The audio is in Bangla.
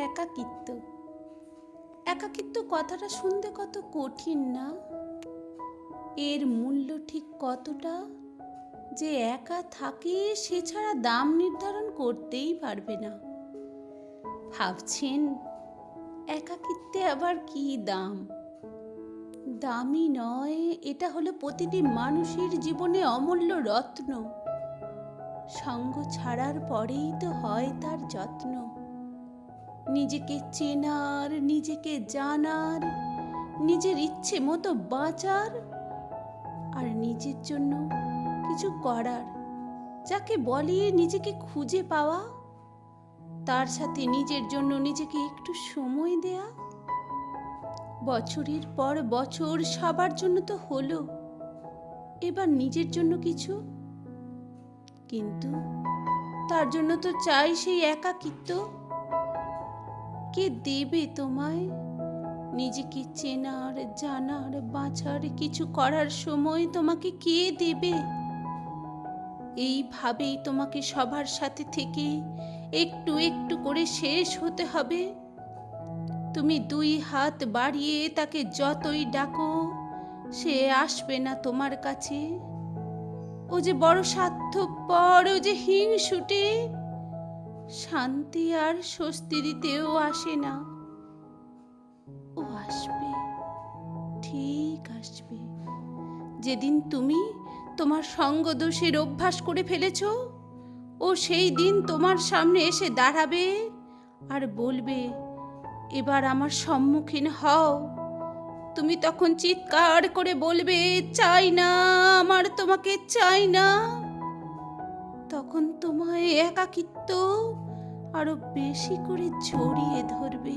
একাকিত্ব। একাকিত্ব কথাটা শুনতে কত কঠিন না? এর মূল্য ঠিক কতটা যে একা থাকে সে ছাড়া দাম নির্ধারণ করতেই পারবে না। ভাবছেন একাকিত্বে আবার কি দাম? দামি নয়, এটা হলো প্রতিটি মানুষের জীবনে অমূল্য রত্ন। সঙ্গ ছাড়ার পরেই তো হয় তার যত্ন। নিজেকে চেনার, নিজেকে জানার, নিজের ইচ্ছে মতো বাঁচার, আর নিজের জন্য কিছু করার, যাকে বলে নিজেকে খুঁজে পাওয়া। তার সাথে নিজের জন্য নিজেকে একটু সময় দেয়া। বছরের পর বছর সবার জন্য তো হলো, এবার নিজের জন্য কিছু। কিন্তু তার জন্য তো চাই সেই একাকিত্ব। কে দেবে তোমায় নিজেকে চেনার, জানার, বাঁচার, কিছু করার সময়? তোমাকে কে দেবে? এইভাবেই তোমাকে সবার সাথে থেকে একটু একটু করে শেষ হতে হবে। তুমি দুই হাত বাড়িয়ে তাকে যতই ডাকো, সে আসবে না তোমার কাছে। ও যে বড় স্বার্থপর, ও যে হিংসুটে, শান্তি আর স্বস্তি দিতেও আসে না। ও আসবে, ঠিক আসবে, যেদিন তুমি তোমার সঙ্গ দোষের অভ্যাস করে ফেলেছ। ও সেই দিন তোমার সামনে এসে দাঁড়াবে আর বলবে, এবার আমার সম্মুখীন হও। তুমি তখন চিৎকার করে বলবে, চাই না, আমার তোমাকে চাই না। তখন তোমায় একাকিত্ব আরো বেশি করে জড়িয়ে ধরবে।